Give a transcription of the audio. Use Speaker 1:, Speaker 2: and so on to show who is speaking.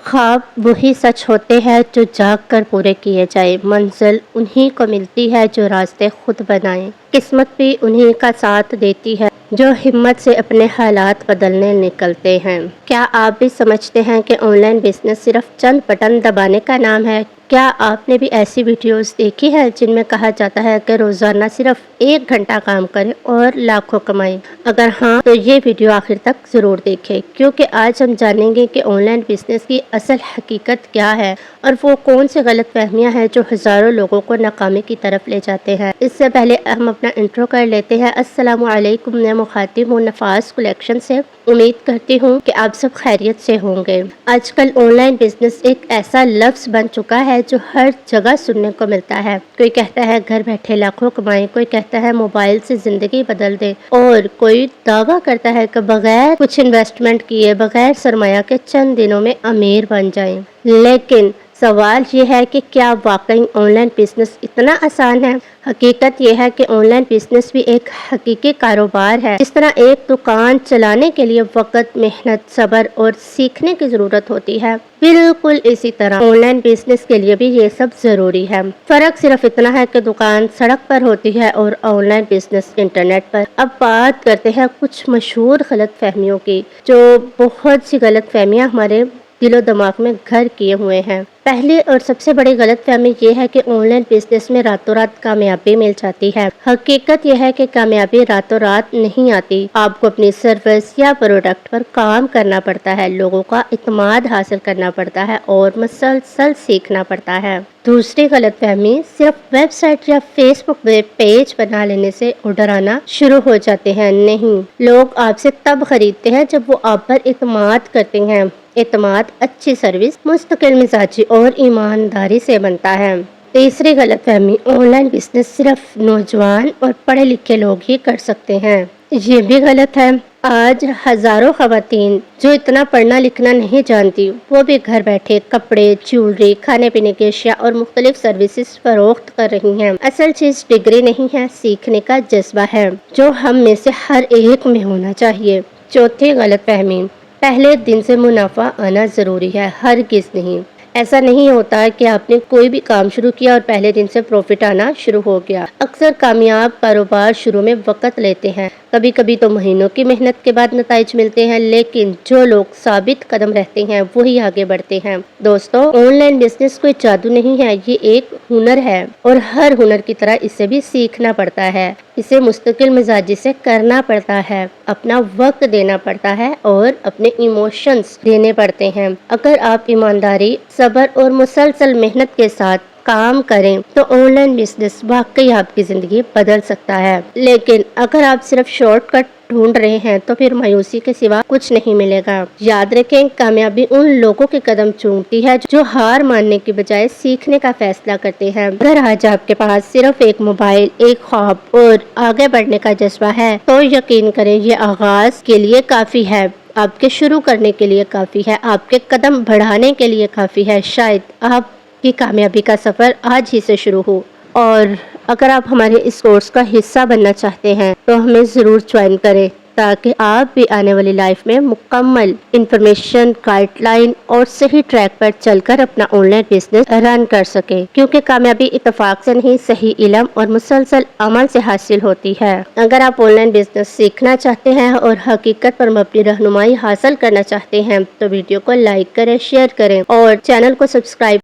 Speaker 1: ख्वाब वही सच होते हैं जो जाग कर पूरे किए जाए। मंजिल उन्हीं को मिलती है जो रास्ते खुद बनाए। किस्मत भी उन्हीं का साथ देती है जो हिम्मत से अपने हालात बदलने निकलते हैं। क्या आप भी समझते हैं कि ऑनलाइन बिजनेस सिर्फ चंद बटन दबाने का नाम है? क्या आपने भी ऐसी वीडियोस देखी है जिनमें कहा जाता है कि रोजाना सिर्फ 1 घंटा काम करें और लाखों कमाएं? अगर हाँ, तो ये वीडियो आखिर तक जरूर देखें, क्योंकि आज हम जानेंगे कि ऑनलाइन बिजनेस की असल हकीकत क्या है और वो कौन सी गलत फहमियाँ हैं जो हजारों लोगों को नाकामी की तरफ ले जाते हैं। इससे पहले हम अपना इंट्रो कर लेते हैं। अस्सलामु अलैकुम, मैं मुखातिब हूँ नफास कलेक्शन से। उम्मीद करती हूँ कि आप सब खैरियत से होंगे। आजकल ऑनलाइन बिजनेस एक ऐसा लफ्ज बन चुका है जो हर जगह सुनने को मिलता है। कोई कहता है घर बैठे लाखों कमाएं, कोई कहता है मोबाइल से जिंदगी बदल दे, और कोई दावा करता है कि बगैर कुछ इन्वेस्टमेंट किए, बगैर सरमाया के चंद दिनों में अमीर बन जाएं। लेकिन सवाल ये है कि क्या वाकई ऑनलाइन बिजनेस इतना आसान है? हकीकत यह है कि ऑनलाइन बिजनेस भी एक हकीकी कारोबार है। जिस तरह एक दुकान चलाने के लिए वक्त, मेहनत, सब्र और सीखने की जरूरत होती है, बिल्कुल इसी तरह ऑनलाइन बिजनेस के लिए भी ये सब जरूरी है। फर्क सिर्फ इतना है कि दुकान सड़क पर होती है और ऑनलाइन बिजनेस इंटरनेट पर। अब बात करते हैं कुछ मशहूर गलत फहमियों की, जो बहुत सी गलत फहमियाँ हमारे दिलो दिमाग में घर किए हुए हैं। पहली और सबसे बड़ी गलतफहमी ये है कि ऑनलाइन बिजनेस में रातों रात कामयाबी मिल जाती है। हकीकत यह है कि कामयाबी रातों रात नहीं आती। आपको अपनी सर्विस या प्रोडक्ट पर काम करना पड़ता है, लोगों का इत्मीनान हासिल करना पड़ता है और मुसलसल सीखना पड़ता है। दूसरी गलतफहमी, सिर्फ वेबसाइट या फेसबुक पेज बना लेने से ऑर्डर आना शुरू हो जाते हैं। नहीं, लोग आपसे तब खरीदते हैं जब वो आप पर इत्मीनान करते हैं। एतमाद अच्छी सर्विस, मुस्तकिल मिजाजी और ईमानदारी से बनता है। तीसरी गलतफहमी, ऑनलाइन बिजनेस सिर्फ नौजवान और पढ़े लिखे लोग ही कर सकते हैं। ये भी गलत है। आज हजारों खवातीन जो इतना पढ़ना लिखना नहीं जानती, वो भी घर बैठे कपड़े, ज्वेलरी, खाने पीने की अशिया और मुख्तलिफ सर्विसेज फरोख्त कर रही हैं। असल चीज डिग्री नहीं है, सीखने का जज्बा है, जो हम में से हर एक में होना चाहिए। चौथी गलतफहमी, पहले दिन से मुनाफा आना जरूरी है। हरगिज़ नहीं। ऐसा नहीं होता कि आपने कोई भी काम शुरू किया और पहले दिन से प्रॉफिट आना शुरू हो गया। अक्सर कामयाब कारोबार शुरू में वक्त लेते हैं, कभी कभी तो महीनों की मेहनत के बाद नताइज मिलते हैं, लेकिन जो लोग साबित कदम रहते हैं वही आगे बढ़ते हैं। दोस्तों, ऑनलाइन बिजनेस कोई जादू नहीं है, ये एक हुनर है और हर हुनर की तरह इसे भी सीखना पड़ता है। इसे मुस्तकिल मिजाजी से करना पड़ता है, अपना वक्त देना पड़ता है और अपने इमोशंस देने पड़ते हैं। अगर आप ईमानदारी, सब्र और मुसलसल मेहनत के साथ काम करें तो ऑनलाइन बिजनेस वाकई आपकी जिंदगी बदल सकता है। लेकिन अगर आप सिर्फ शॉर्टकट ढूंढ रहे हैं तो फिर मायूसी के सिवा कुछ नहीं मिलेगा। याद रखें, कामयाबी उन लोगों के कदम चूमती है जो हार मानने की बजाय सीखने का फैसला करते हैं। अगर आज आपके पास सिर्फ एक मोबाइल, एक ख्वाब और आगे बढ़ने का जज्बा है, तो यकीन करें ये आगाज के लिए काफी है, आपके शुरू करने के लिए काफी है, आपके कदम बढ़ाने के लिए काफी है। शायद आपकी कामयाबी का सफर आज ही से शुरू हो। और अगर आप हमारे इस कोर्स का हिस्सा बनना चाहते हैं तो हमें ज़रूर ज्वाइन करें, ताकि आप भी आने वाली लाइफ में मुकम्मल इंफॉर्मेशन, गाइडलाइन और सही ट्रैक पर चलकर अपना ऑनलाइन बिजनेस रन कर सके। क्योंकि कामयाबी इत्तेफाक से नहीं, सही इल्म और मुसलसल अमल से हासिल होती है। अगर आप ऑनलाइन बिजनेस सीखना चाहते हैं और हकीकत पर मबनी रहनुमाई हासिल करना चाहते हैं तो वीडियो को लाइक करें, शेयर करें और चैनल को सब्सक्राइब